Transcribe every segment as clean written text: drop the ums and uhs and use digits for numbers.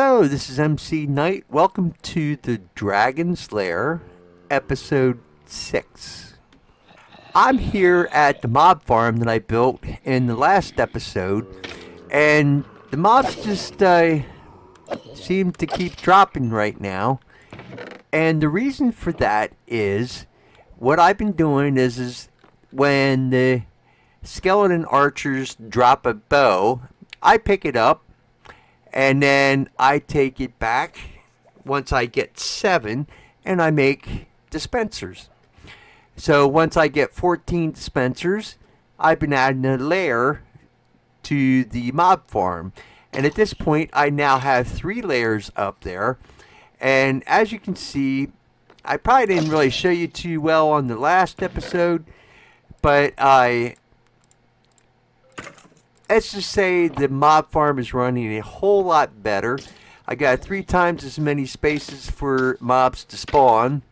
Hello, this is MC Knight. Welcome to the Dragon's Lair Episode 6. I'm here at the mob farm that I built in the last episode, and the mobs just seem to keep dropping right now. And the reason for that is what I've been doing is when the skeleton archers drop a bow, I pick it up and then I take it back once I get 7 and I make dispensers. So once I get 14 dispensers, I've been adding a layer to the mob farm. And at this point, I now have 3 layers up there. And as you can see, I probably didn't really show you too well on the last episode, but let's just say the mob farm is running a whole lot better. I got 3 times as many spaces for mobs to spawn.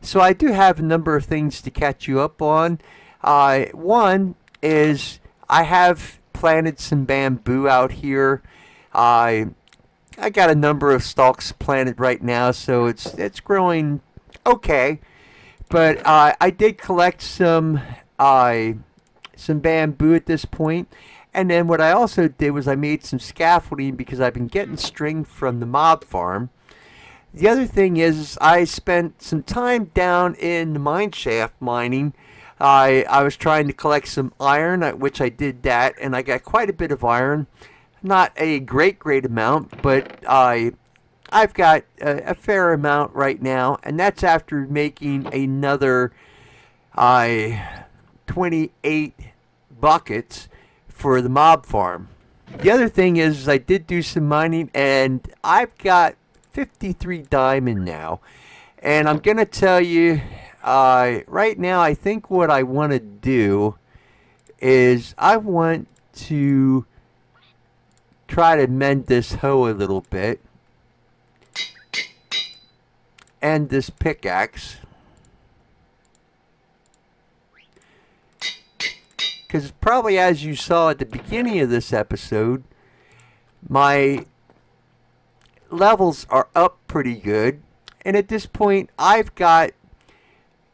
So I do have a number of things to catch you up on. One is I have planted some bamboo out here. I got a number of stalks planted right now, so it's growing okay. But I did collect some bamboo at this point. And then what I also did was I made some scaffolding because I've been getting string from the mob farm. The other thing is I spent some time down in the mine shaft mining. I was trying to collect some iron, which I did that, and I got quite a bit of iron. Not a great amount, but I've got a fair amount right now, and that's after making another 28 buckets for the mob farm. The other thing is I did do some mining, and I've got 53 diamond now. And I'm going to tell you, right now, I think what I want to do is I want to try to mend this hoe a little bit. And this pickaxe. Because probably as you saw at the beginning of this episode, my levels are up pretty good. And at this point, I've got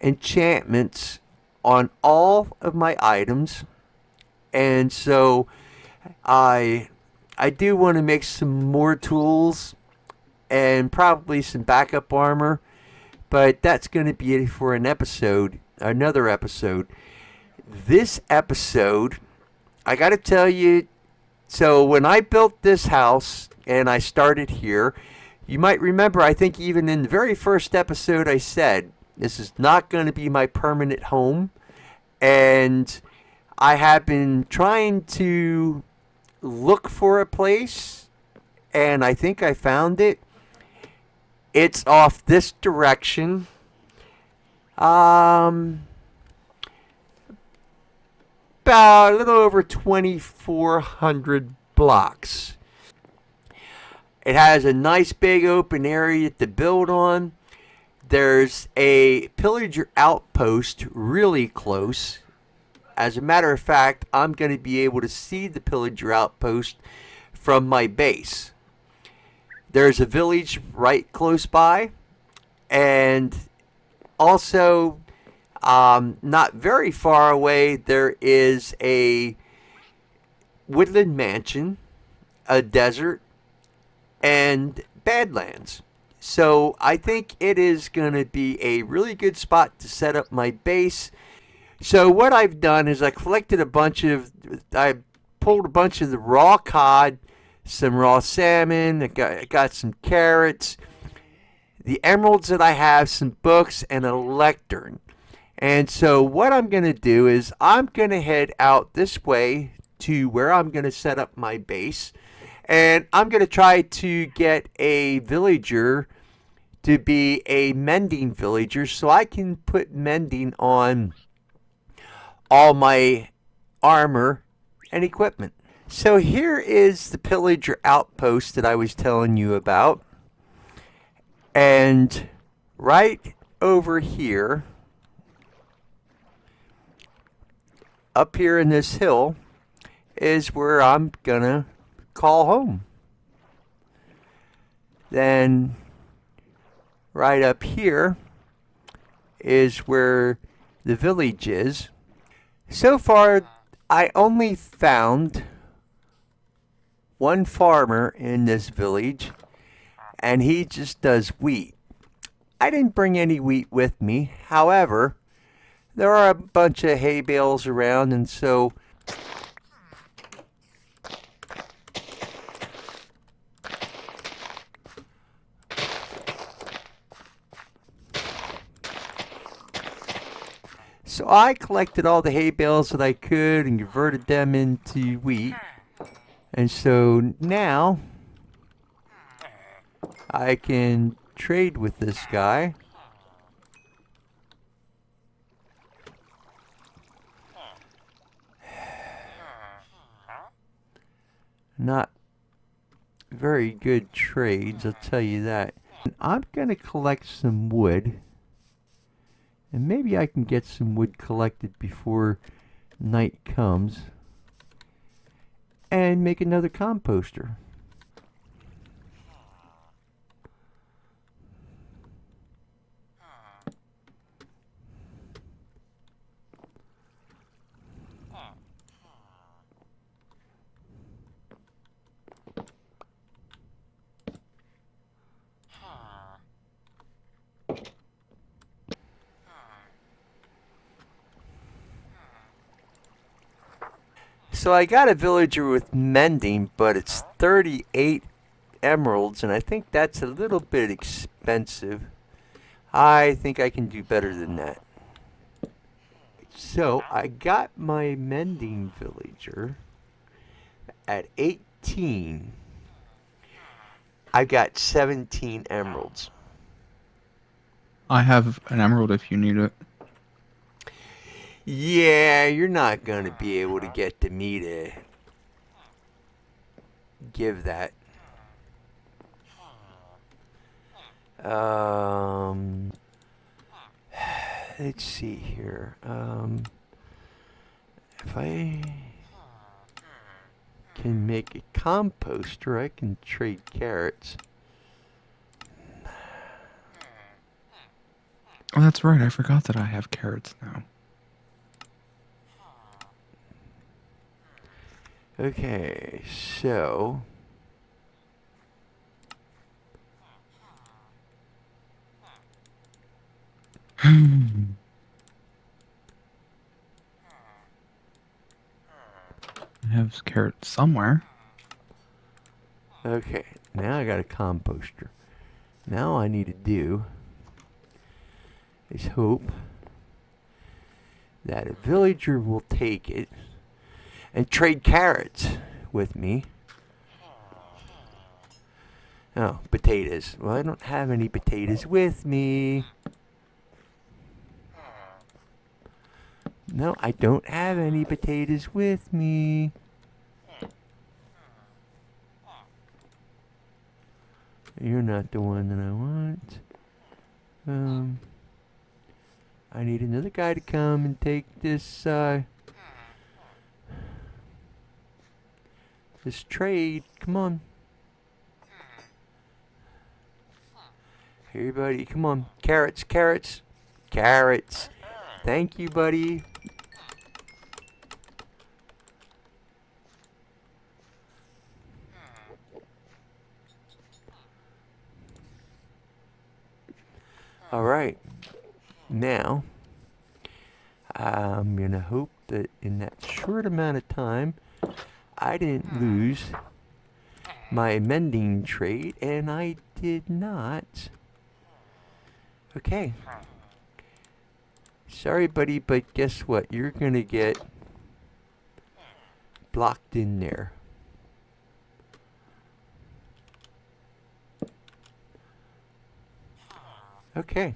enchantments on all of my items. And so I do want to make some more tools and probably some backup armor. But that's going to be it for another episode. This episode, I got to tell you, so when I built this house and I started here, you might remember, I think even in the very first episode I said, this is not going to be my permanent home. And I have been trying to look for a place, and I think I found it. It's off this direction. About a little over 2,400 blocks. It has a nice big open area to build on. There's a pillager outpost really close. As a matter of fact, I'm going to be able to see the pillager outpost from my base. There's a village right close by, and also not very far away, there is a woodland mansion, a desert, and badlands. So I think it is going to be a really good spot to set up my base. So what I've done is I pulled a bunch of the raw cod, some raw salmon, I got some carrots, the emeralds that I have, some books, and a lectern. And so what I'm going to do is I'm going to head out this way to where I'm going to set up my base. And I'm going to try to get a villager to be a mending villager so I can put mending on all my armor and equipment. So here is the pillager outpost that I was telling you about. And right over here, up here in this hill, is where I'm gonna call home. Then right up here is where the village is. So far, I only found one farmer in this village, and he just does wheat. I didn't bring any wheat with me. However, there are a bunch of hay bales around, and so I collected all the hay bales that I could and converted them into wheat. And so now I can trade with this guy. Not very good trades, I'll tell you that. I'm going to collect some wood. And maybe I can get some wood collected before night comes. And make another composter. So I got a villager with mending, but it's 38 emeralds, and I think that's a little bit expensive. I think I can do better than that. So I got my mending villager at 18. I got 17 emeralds. I have an emerald if you need it. Yeah, you're not going to be able to get to me to give that. Let's see here. If I can make a composter, I can trade carrots. Oh, that's right. I forgot that I have carrots now. Okay, so I have carrots somewhere. okay, now I got a composter. Now all I need to do is hope that a villager will take it and trade carrots with me. Oh, potatoes. Well, I don't have any potatoes with me. No, I don't have any potatoes with me. You're not the one that I want. I need another guy to come and take this, this trade. Come on. Here, buddy. Come on. Carrots, carrots, carrots. Thank you, buddy. All right. Now, I'm going to hope that in that short amount of time, I didn't lose my mending trade, and I did not. Okay. Sorry, buddy, but guess what? You're going to get blocked in there. Okay.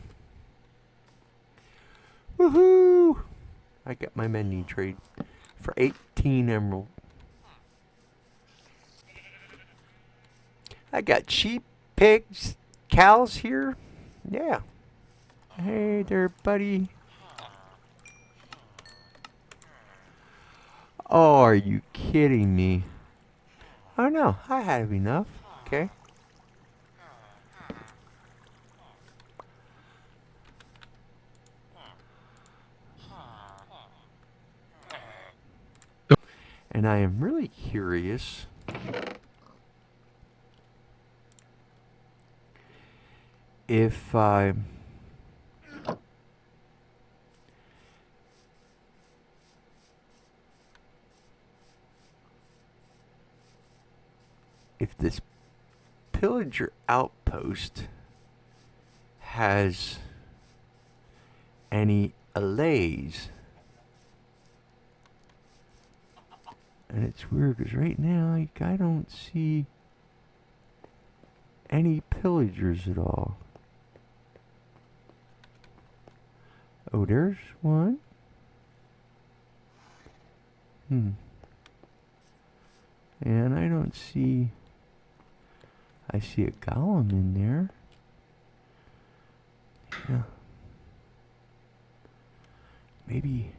Woohoo! I got my mending trade for 18 emerald. I got sheep, pigs, cows here. Yeah. Hey there, buddy. Oh, are you kidding me? Oh no, I have enough. Okay. And I am really curious if this pillager outpost has any allays. And it's weird because right now I don't see any pillagers at all. Oh, there's one. And I don't see... I see a golem in there. Yeah. Maybe...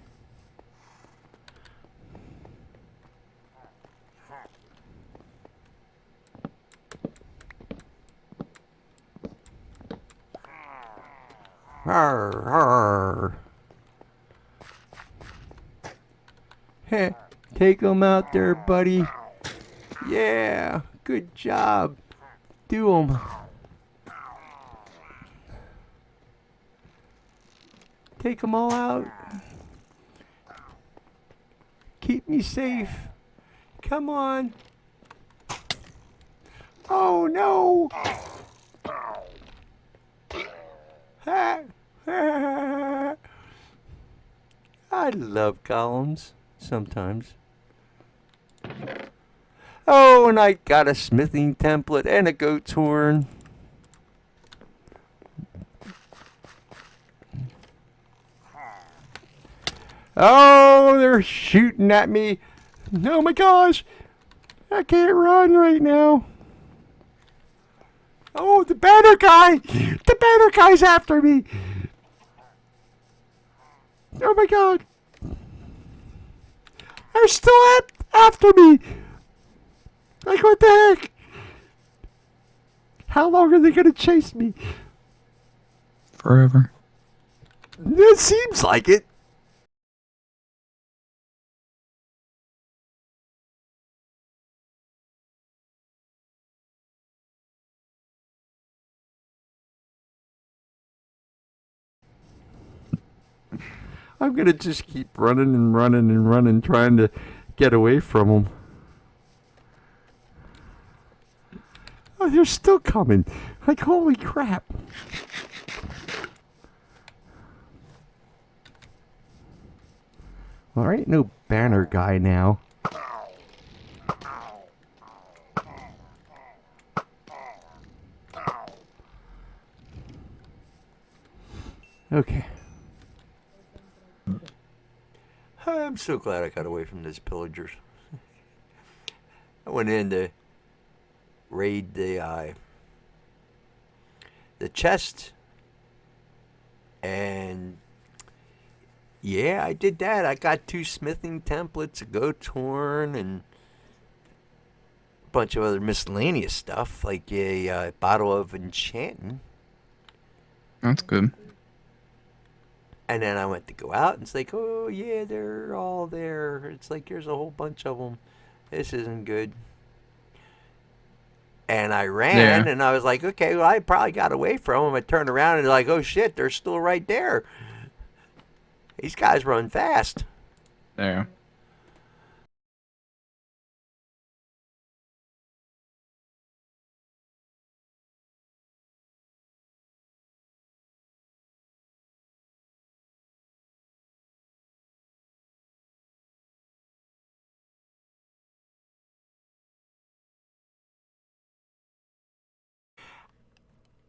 Arr, arr. Heh, take him out there, buddy. Yeah, good job. Do him. Take them all out. Keep me safe. Come on. Oh no. I love golems sometimes. Oh, and I got a smithing template and a goat's horn. Oh, they're shooting at me. Oh my gosh. I can't run right now. Oh, the banner guy! The banner guy's after me! Oh my god! They're still after me! Like, what the heck? How long are they gonna chase me? Forever. It seems like it. I'm gonna just keep running and running and running, trying to get away from them. Oh, they're still coming. Like, holy crap. Well, there ain't no banner guy now. Okay. I'm so glad I got away from those pillagers. I went in to raid the chest, and yeah, I did that. I got 2 smithing templates, a goat's horn, and a bunch of other miscellaneous stuff, like a bottle of enchanting. That's good. And then I went to go out, and it's like, oh yeah, they're all there. It's like, here's a whole bunch of them. This isn't good. And I ran, and I was like, okay, well, I probably got away from them. I turned around, and like, oh shit, they're still right there. These guys run fast. There.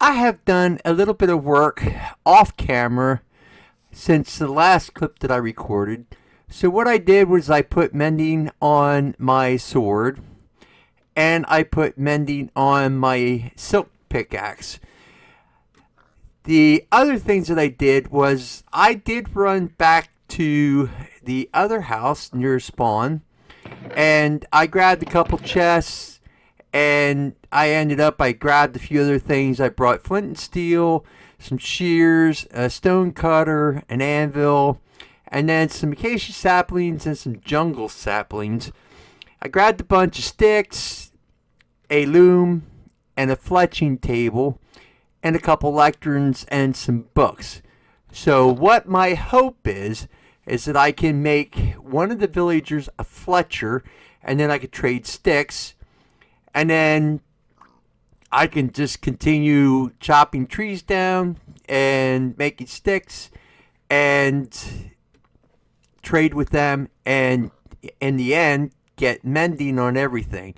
I have done a little bit of work off camera since the last clip that I recorded. So what I did was I put mending on my sword, and I put mending on my silk pickaxe. The other things that I did was I did run back to the other house near spawn, and I grabbed a couple chests, and I grabbed a few other things. I brought flint and steel, some shears, a stone cutter, an anvil, and then some acacia saplings and some jungle saplings. I grabbed a bunch of sticks, a loom, and a fletching table, and a couple lecterns and some books. So what my hope is that I can make one of the villagers a fletcher, and then I could trade sticks, and then I can just continue chopping trees down and making sticks and trade with them, and in the end get mending on everything.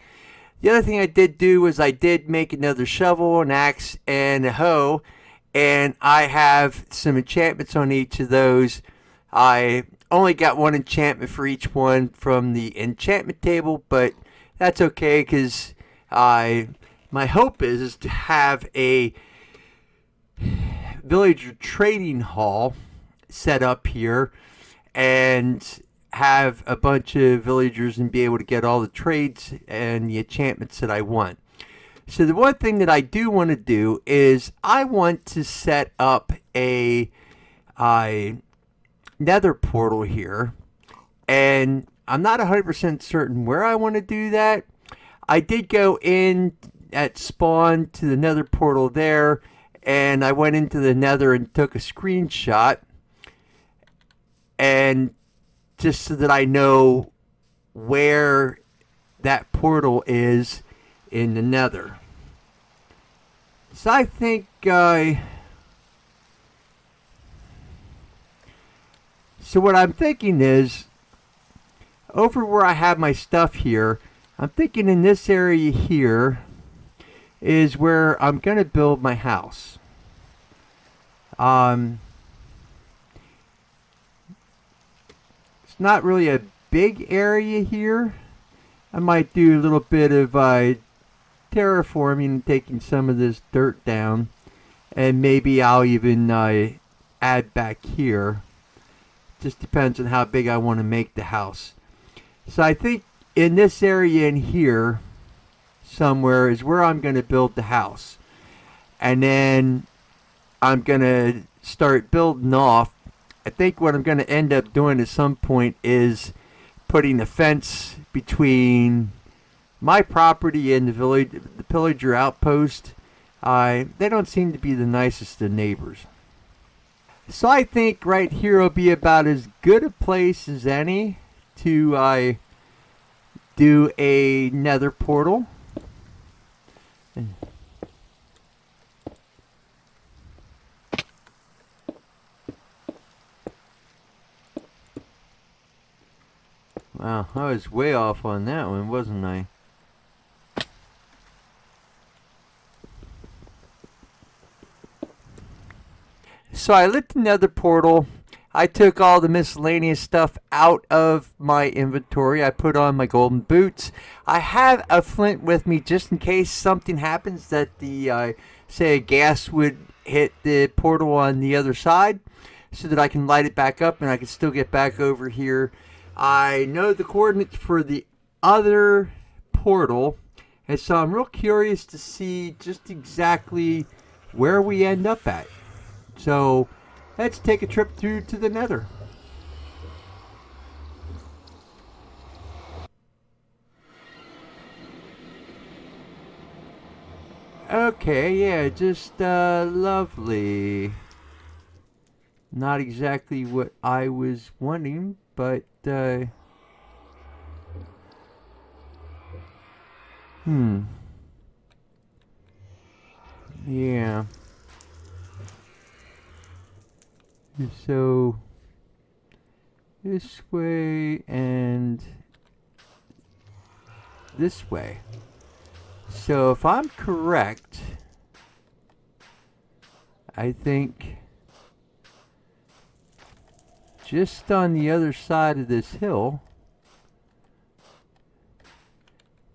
The other thing I did do was I did make another shovel, an axe, and a hoe, and I have some enchantments on each of those. I only got one enchantment for each one from the enchantment table, but that's okay because my hope is to have a villager trading hall set up here and have a bunch of villagers and be able to get all the trades and the enchantments that I want. So the one thing that I do want to do is I want to set up a nether portal here, and I'm not 100% certain where I want to do that. I did go in at spawn to the nether portal there, and I went into the nether and took a screenshot, and just so that I know where that portal is in the nether. So I think so what I'm thinking is, over where I have my stuff here, I'm thinking in this area here is where I'm going to build my house. It's not really a big area here. I might do a little bit of terraforming and taking some of this dirt down, and maybe I'll even add back here. Just depends on how big I want to make the house. So I think in this area in here somewhere is where I'm going to build the house, and then I'm going to start building off. I think what I'm going to end up doing at some point is putting a fence between my property and the pillager outpost. They don't seem to be the nicest of neighbors. So I think right here will be about as good a place as any to do a nether portal. Wow, I was way off on that one, wasn't I? So I lit the nether portal. I took all the miscellaneous stuff out of my inventory. I put on my golden boots. I have a flint with me just in case something happens that the, say a gas would hit the portal on the other side, so that I can light it back up and I can still get back over here. I know the coordinates for the other portal, and so I'm real curious to see just exactly where we end up at. So let's take a trip through to the nether. Okay, yeah, just lovely. Not exactly what I was wanting, but yeah. So this way and this way. So if I'm correct, I think just on the other side of this hill,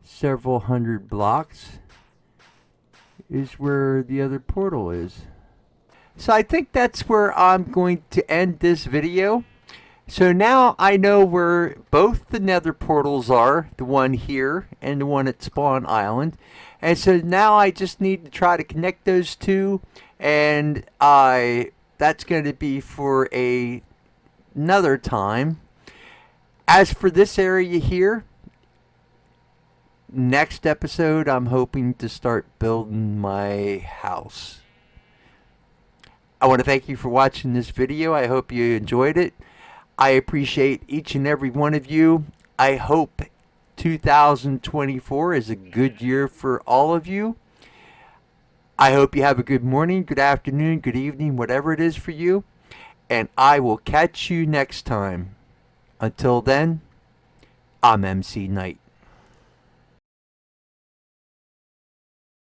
several hundred blocks, is where the other portal is. So I think that's where I'm going to end this video. So now I know where both the nether portals are, the one here and the one at Spawn Island. And so now I just need to try to connect those two, and that's going to be for another time. As for this area here, next episode, I'm hoping to start building my house. I want to thank you for watching this video. I hope you enjoyed it. I appreciate each and every one of you. I hope 2024 is a good year for all of you. I hope you have a good morning, good afternoon, good evening, whatever it is for you. And I will catch you next time. Until then, I'm MC Knight.